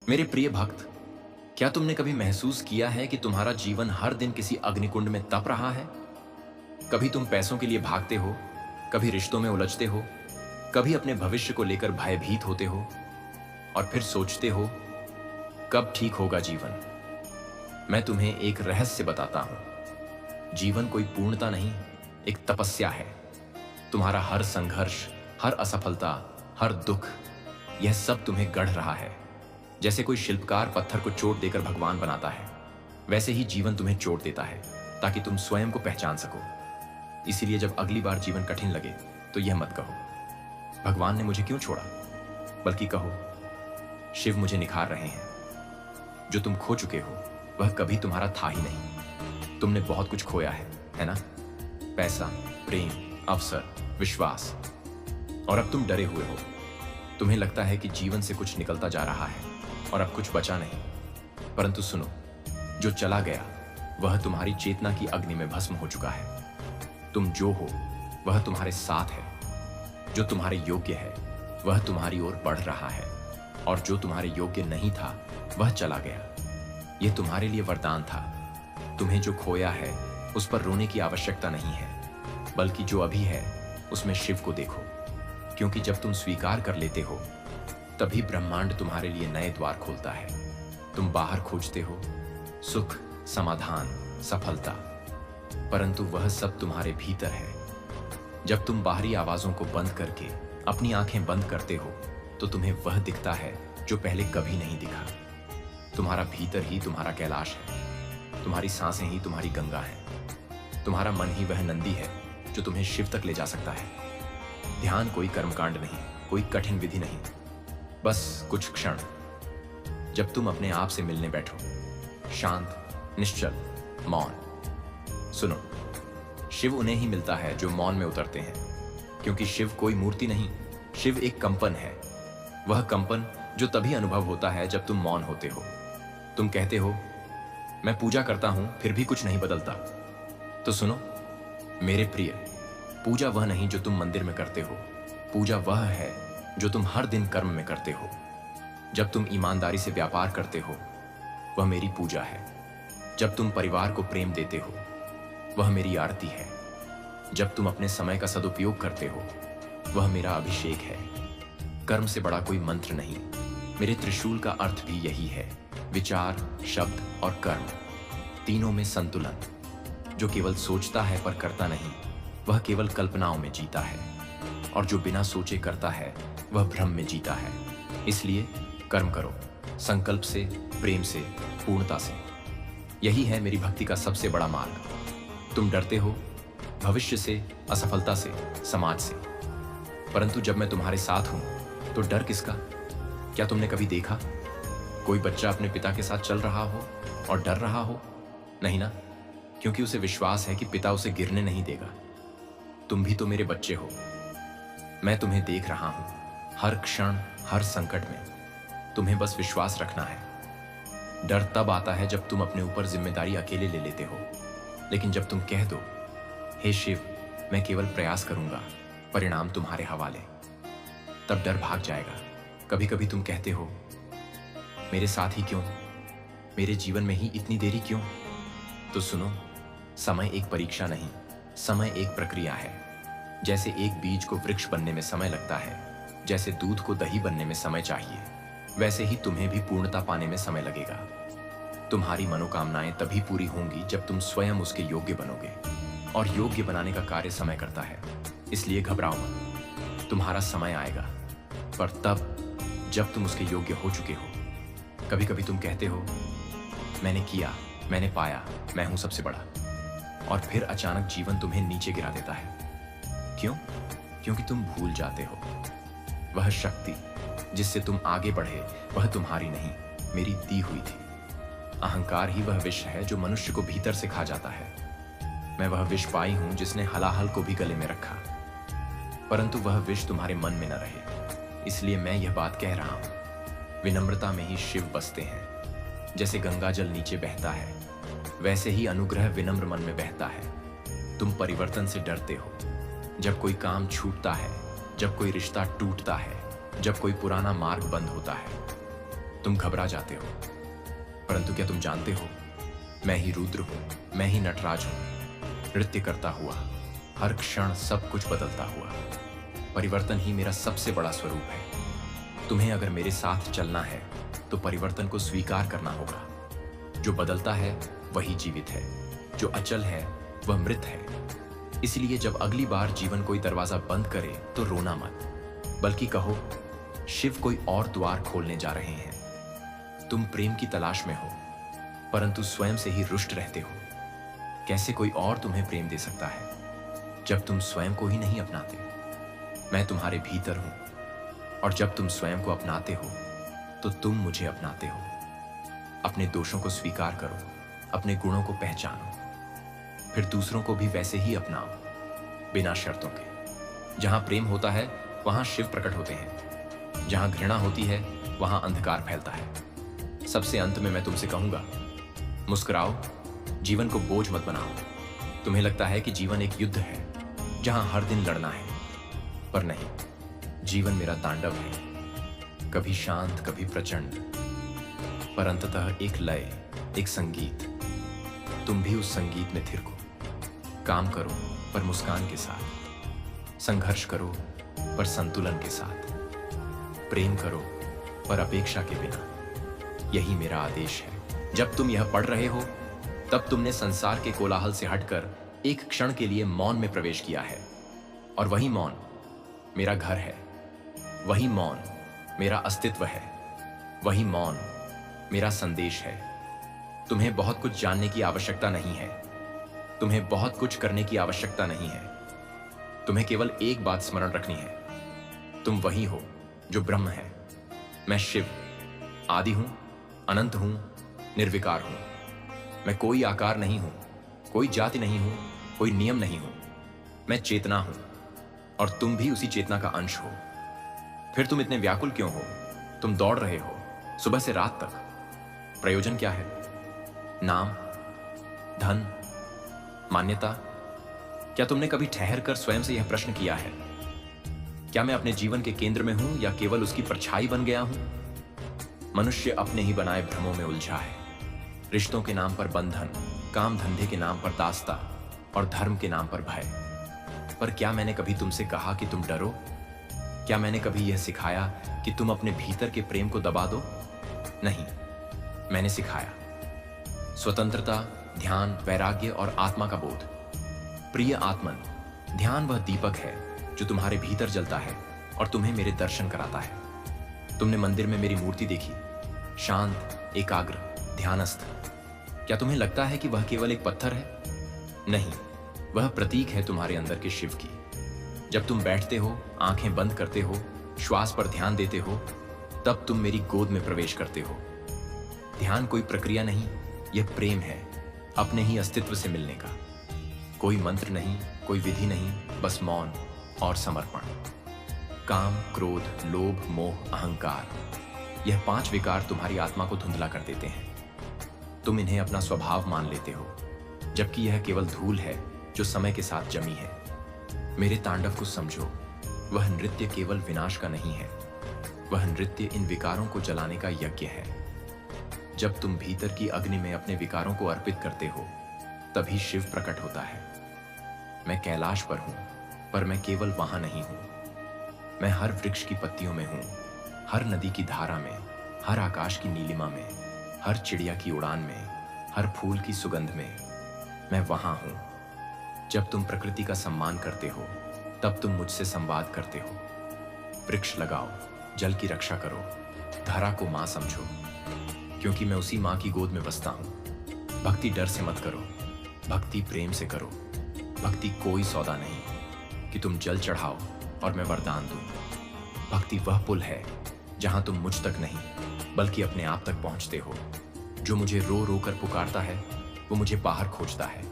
मेरे प्रिय भक्त, क्या तुमने कभी महसूस किया है कि तुम्हारा जीवन हर दिन किसी अग्निकुंड में तप रहा है? कभी तुम पैसों के लिए भागते हो, कभी रिश्तों में उलझते हो, कभी अपने भविष्य को लेकर भयभीत होते हो और फिर सोचते हो कब ठीक होगा जीवन। मैं तुम्हें एक रहस्य बताता हूं। जीवन कोई पूर्णता नहीं, एक तपस्या है। तुम्हारा हर संघर्ष, हर असफलता, हर दुख, यह सब तुम्हें गढ़ रहा है। जैसे कोई शिल्पकार पत्थर को चोट देकर भगवान बनाता है, वैसे ही जीवन तुम्हें चोट देता है ताकि तुम स्वयं को पहचान सको। इसीलिए जब अगली बार जीवन कठिन लगे तो यह मत कहो भगवान ने मुझे क्यों छोड़ा, बल्कि कहो शिव मुझे निखार रहे हैं। जो तुम खो चुके हो वह कभी तुम्हारा था ही नहीं। तुमने बहुत कुछ खोया है ना? पैसा, प्रेम, अवसर, विश्वास, और अब तुम डरे हुए हो। तुम्हें लगता है कि जीवन से कुछ निकलता जा रहा है और अब कुछ बचा नहीं। परंतु सुनो, जो चला गया वह तुम्हारी चेतना की अग्नि में भस्म हो चुका है। तुम जो हो वह तुम्हारे साथ है। जो तुम्हारे योग्य है वह तुम्हारी ओर बढ़ रहा है, और जो तुम्हारे योग्य नहीं था वह चला गया। यह तुम्हारे लिए वरदान था। तुम्हें जो खोया है उस पर रोने की आवश्यकता नहीं है, बल्कि जो अभी है उसमें शिव को देखो। क्योंकि जब तुम स्वीकार कर लेते हो तभी ब्रह्मांड तुम्हारे लिए नए द्वार खोलता है। तुम बाहर खोजते हो सुख, समाधान, सफलता, परंतु वह सब तुम्हारे भीतर है। जब तुम बाहरी आवाजों को बंद करके अपनी आंखें बंद करते हो तो तुम्हें वह दिखता है जो पहले कभी नहीं दिखा। तुम्हारा भीतर ही तुम्हारा कैलाश है। तुम्हारी सांसें ही तुम्हारी गंगा है। तुम्हारा मन ही वह नंदी है जो तुम्हें शिव तक ले जा सकता है। ध्यान कोई कर्मकांड नहीं, कोई कठिन विधि नहीं, बस कुछ क्षण। जब तुम अपने आप से मिलने बैठो, शांत, निश्चल, मौन। सुनो, शिव उन्हें ही मिलता है जो मौन में उतरते हैं। क्योंकि शिव कोई मूर्ति नहीं, शिव एक कंपन है। वह कंपन जो तभी अनुभव होता है जब तुम मौन होते हो। तुम कहते हो मैं पूजा करता हूं फिर भी कुछ नहीं बदलता। तो सुनो मेरे प्रिय, पूजा वह नहीं जो तुम मंदिर में करते हो। पूजा वह है जो तुम हर दिन कर्म में करते हो। जब तुम ईमानदारी से व्यापार करते हो वह मेरी पूजा है। जब तुम परिवार को प्रेम देते हो वह मेरी आरती है। जब तुम अपने समय का सदुपयोग करते हो वह मेरा अभिषेक है। कर्म से बड़ा कोई मंत्र नहीं। मेरे त्रिशूल का अर्थ भी यही है, विचार, शब्द और कर्म, तीनों में संतुलन। जो केवल सोचता है पर करता नहीं, वह केवल कल्पनाओं में जीता है, और जो बिना सोचे करता है वह भ्रम में जीता है। इसलिए कर्म करो, संकल्प से, प्रेम से, पूर्णता से। यही है मेरी भक्ति का सबसे बड़ा मार्ग। तुम डरते हो भविष्य से, असफलता से, समाज से, परंतु जब मैं तुम्हारे साथ हूं तो डर किसका? क्या तुमने कभी देखा कोई बच्चा अपने पिता के साथ चल रहा हो और डर रहा हो? नहीं ना, क्योंकि उसे विश्वास है कि पिता उसे गिरने नहीं देगा। तुम भी तो मेरे बच्चे हो। मैं तुम्हें देख रहा हूं हर क्षण, हर संकट में। तुम्हें बस विश्वास रखना है। डर तब आता है जब तुम अपने ऊपर जिम्मेदारी अकेले ले लेते हो। लेकिन जब तुम कह दो हे शिव, मैं केवल प्रयास करूंगा, परिणाम तुम्हारे हवाले, तब डर भाग जाएगा। कभी कभी तुम कहते हो मेरे साथ ही क्यों, मेरे जीवन में ही इतनी देरी क्यों? तो सुनो, समय एक परीक्षा नहीं, समय एक प्रक्रिया है। जैसे एक बीज को वृक्ष बनने में समय लगता है, जैसे दूध को दही बनने में समय चाहिए, वैसे ही तुम्हें भी पूर्णता पाने में समय लगेगा। तुम्हारी मनोकामनाएं तभी पूरी होंगी जब तुम स्वयं उसके योग्य बनोगे, और योग्य बनाने का कार्य समय करता है। इसलिए घबराओ मत, तुम्हारा समय आएगा, पर तब जब तुम उसके योग्य हो चुके हो। कभी कभी तुम कहते हो मैंने किया, मैंने पाया, मैं हूं सबसे बड़ा, और फिर अचानक जीवन तुम्हें नीचे गिरा देता है। क्यों? क्योंकि तुम भूल जाते हो वह शक्ति जिससे तुम आगे बढ़े वह तुम्हारी नहीं, मेरी दी हुई थी। अहंकार ही वह विष है जो मनुष्य को भीतर से खा जाता है। मैं वह विष पाई हूं जिसने हलाहल को भी गले में रखा, परंतु वह विष तुम्हारे मन में न रहे। इसलिए मैं यह बात कह रहा हूं, विनम्रता में ही शिव बसते हैं। जैसे गंगा जल नीचे बहता है, वैसे ही अनुग्रह विनम्र मन में बहता है। तुम परिवर्तन से डरते हो। जब कोई काम छूटता है, जब कोई रिश्ता टूटता है, जब कोई पुराना मार्ग बंद होता है, तुम घबरा जाते हो, परंतु क्या तुम जानते हो, मैं ही रुद्र हूं, मैं ही नटराज हूं, नृत्य करता हुआ, हर क्षण सब कुछ बदलता हुआ। परिवर्तन ही मेरा सबसे बड़ा स्वरूप है। तुम्हें अगर मेरे साथ चलना है तो परिवर्तन को स्वीकार करना होगा। जो बदलता है वही जीवित है, जो अचल है वह मृत है। इसलिए जब अगली बार जीवन कोई दरवाजा बंद करे तो रोना मत, बल्कि कहो, शिव कोई और द्वार खोलने जा रहे हैं। तुम प्रेम की तलाश में हो, परंतु स्वयं से ही रुष्ट रहते हो। कैसे कोई और तुम्हें प्रेम दे सकता है जब तुम स्वयं को ही नहीं अपनाते? मैं तुम्हारे भीतर हूं, और जब तुम स्वयं को अपनाते हो तो तुम मुझे अपनाते हो। अपने दोषों को स्वीकार करो, अपने गुणों को पहचानो, फिर दूसरों को भी वैसे ही अपनाओ, बिना शर्तों के। जहां प्रेम होता है वहां शिव प्रकट होते हैं, जहां घृणा होती है वहां अंधकार फैलता है। सबसे अंत में मैं तुमसे कहूंगा, मुस्कुराओ, जीवन को बोझ मत बनाओ। तुम्हें लगता है कि जीवन एक युद्ध है जहां हर दिन लड़ना है, पर नहीं, जीवन मेरा तांडव है, कभी शांत कभी प्रचंड, पर अंततः एक लय, एक संगीत। तुम भी उस संगीत में थिरको। काम करो पर मुस्कान के साथ, संघर्ष करो पर संतुलन के साथ, प्रेम करो पर अपेक्षा के बिना। यही मेरा आदेश है। जब तुम यह पढ़ रहे हो तब तुमने संसार के कोलाहल से हटकर एक क्षण के लिए मौन में प्रवेश किया है, और वही मौन मेरा घर है, वही मौन मेरा अस्तित्व है, वही मौन मेरा संदेश है। तुम्हें बहुत कुछ जानने की आवश्यकता नहीं है, तुम्हें बहुत कुछ करने की आवश्यकता नहीं है। तुम्हें केवल एक बात स्मरण रखनी है, तुम वही हो जो ब्रह्म है। मैं शिव आदि हूं, अनंत हूं, निर्विकार हूं। मैं कोई आकार नहीं हूं, कोई जाति नहीं हूं, कोई नियम नहीं हूं। मैं चेतना हूं, और तुम भी उसी चेतना का अंश हो। फिर तुम इतने व्याकुल क्यों हो? तुम दौड़ रहे हो सुबह से रात तक। प्रयोजन क्या है? नाम, धन, मान्यता? क्या तुमने कभी ठहर कर स्वयं से यह प्रश्न किया है, क्या मैं अपने जीवन के केंद्र में हूं या केवल उसकी परछाई बन गया हूं? मनुष्य अपने ही बनाए भ्रमों में उलझा है। रिश्तों के नाम पर बंधन, काम धंधे के नाम पर दास्ता, और धर्म के नाम पर भय। पर क्या मैंने कभी तुमसे कहा कि तुम डरो? क्या मैंने कभी यह सिखाया कि तुम अपने भीतर के प्रेम को दबा दो? नहीं, मैंने सिखाया स्वतंत्रता, ध्यान, वैराग्य और आत्मा का बोध। प्रिय आत्मन, ध्यान वह दीपक है जो तुम्हारे भीतर जलता है और तुम्हें मेरे दर्शन कराता है। तुमने मंदिर में मेरी मूर्ति देखी, शांत, एकाग्र, ध्यानस्थ। क्या तुम्हें लगता है कि वह केवल एक पत्थर है? नहीं, वह प्रतीक है तुम्हारे अंदर के शिव की। जब तुम बैठते हो, आंखें बंद करते हो, श्वास पर ध्यान देते हो, तब तुम मेरी गोद में प्रवेश करते हो। ध्यान कोई प्रक्रिया नहीं, यह प्रेम है, अपने ही अस्तित्व से मिलने का। कोई मंत्र नहीं, कोई विधि नहीं, बस मौन और समर्पण। काम, क्रोध, लोभ, मोह, अहंकार, यह 5 विकार तुम्हारी आत्मा को धुंधला कर देते हैं। तुम इन्हें अपना स्वभाव मान लेते हो, जबकि यह केवल धूल है जो समय के साथ जमी है। मेरे तांडव को समझो, वह नृत्य केवल विनाश का नहीं है, वह नृत्य इन विकारों को जलाने का यज्ञ है। जब तुम भीतर की अग्नि में अपने विकारों को अर्पित करते हो, तभी शिव प्रकट होता है। मैं कैलाश पर हूं, पर मैं केवल वहां नहीं हूं। मैं हर वृक्ष की पत्तियों में हूं, हर नदी की धारा में, हर आकाश की नीलिमा में, हर चिड़िया की उड़ान में, हर फूल की सुगंध में। मैं वहां हूं। जब तुम प्रकृति का सम्मान करते हो, तब तुम मुझसे संवाद करते हो। वृक्ष लगाओ, जल की रक्षा करो, धरा को मां समझो, क्योंकि मैं उसी मां की गोद में बसता हूं। भक्ति डर से मत करो, भक्ति प्रेम से करो। भक्ति कोई सौदा नहीं कि तुम जल चढ़ाओ और मैं वरदान दूं। भक्ति वह पुल है जहां तुम मुझ तक नहीं बल्कि अपने आप तक पहुंचते हो। जो मुझे रो रो कर पुकारता है वो मुझे बाहर खोजता है,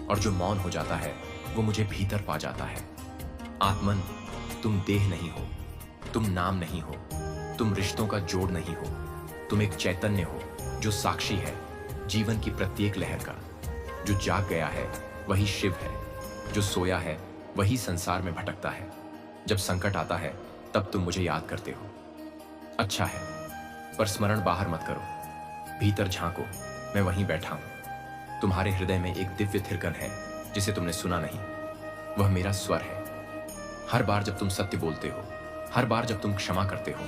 और जो मौन हो जाता है वो मुझे भीतर पा जाता है। आत्मन, तुम देह नहीं हो, तुम नाम नहीं हो, तुम रिश्तों का जोड़ नहीं हो। तुम एक चैतन्य हो जो साक्षी है जीवन की प्रत्येक लहर का। जो जाग गया है वही शिव है, जो सोया है वही संसार में भटकता है। जब संकट आता है तब तुम मुझे याद करते हो। अच्छा है, पर स्मरण बाहर मत करो। भीतर झांको, मैं वहीं बैठा हूं। तुम्हारे हृदय में एक दिव्य थिरकन है जिसे तुमने सुना नहीं। वह मेरा स्वर है। हर बार जब तुम सत्य बोलते हो, हर बार जब तुम क्षमा करते हो,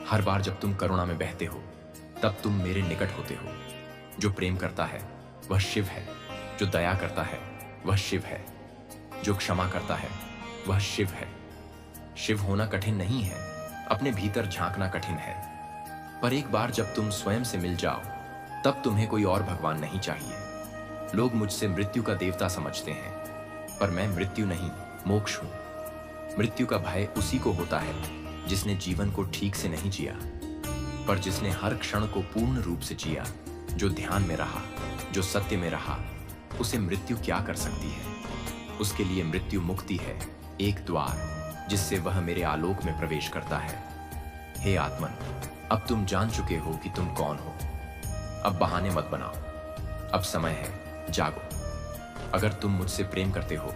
हर बार जब तुम करुणा में बहते हो, तब तुम मेरे निकट होते हो। जो प्रेम करता है वह शिव है, जो दया करता है वह शिव है, जो क्षमा करता है वह शिव है। शिव होना कठिन नहीं है, अपने भीतर झांकना कठिन है। पर एक बार जब तुम स्वयं से मिल जाओ, तब तुम्हें कोई और भगवान नहीं चाहिए। लोग मुझसे मृत्यु का देवता समझते हैं, पर मैं मृत्यु नहीं, मोक्ष हूं। मृत्यु का भय उसी को होता है जिसने जीवन को ठीक से नहीं जिया, पर जिसने हर क्षण को पूर्ण रूप से जिया, जो ध्यान में रहा, जो सत्य में रहा, उसे मृत्यु क्या कर सकती है। उसके लिए मृत्यु मुक्ति है, एक द्वार जिससे वह मेरे आलोक में प्रवेश करता है। हे आत्मन, अब तुम जान चुके हो कि तुम कौन हो। अब बहाने मत बनाओ, अब समय है, जागो। अगर तुम मुझसे प्रेम करते हो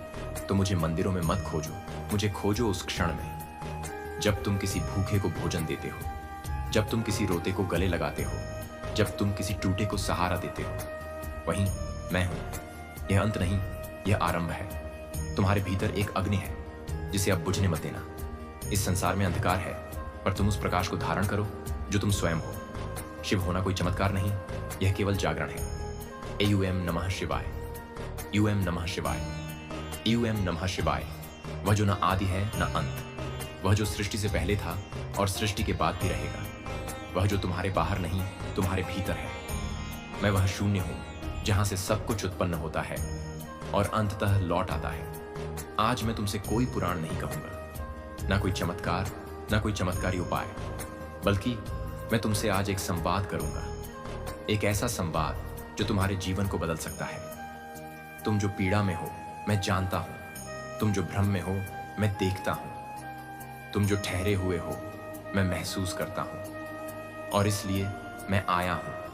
तो मुझे मंदिरों में मत खोजो, मुझे खोजो उस क्षण में जब तुम किसी भूखे को भोजन देते हो, जब तुम किसी रोते को गले लगाते हो, जब तुम किसी टूटे को सहारा देते हो। वहीं मैं हूं। यह अंत नहीं, यह आरंभ है। तुम्हारे भीतर एक अग्नि है जिसे अब बुझने मत देना। इस संसार में अंधकार है, पर तुम उस प्रकाश को धारण करो जो तुम स्वयं हो। शिव होना कोई चमत्कार नहीं, यह केवल जागरण है। एयूएम नमः शिवाय, यूएम नमः शिवाय, यूएम नमः शिवाय। वह जो न आदि है न अंत, वह जो सृष्टि से पहले था और सृष्टि के बाद भी रहेगा, वह जो तुम्हारे बाहर नहीं तुम्हारे भीतर है। मैं वह शून्य हूं जहां से सब कुछ उत्पन्न होता है और अंततः लौट आता है। आज मैं तुमसे कोई पुराण नहीं कहूंगा, ना कोई चमत्कार, ना कोई चमत्कारी उपाय, बल्कि मैं तुमसे आज एक संवाद करूंगा। एक ऐसा संवाद जो तुम्हारे जीवन को बदल सकता है। तुम जो पीड़ा में हो मैं जानता हूं, तुम जो भ्रम में हो मैं देखता हूं, तुम जो ठहरे हुए हो मैं महसूस करता हूं, और इसलिए मैं आया हूं।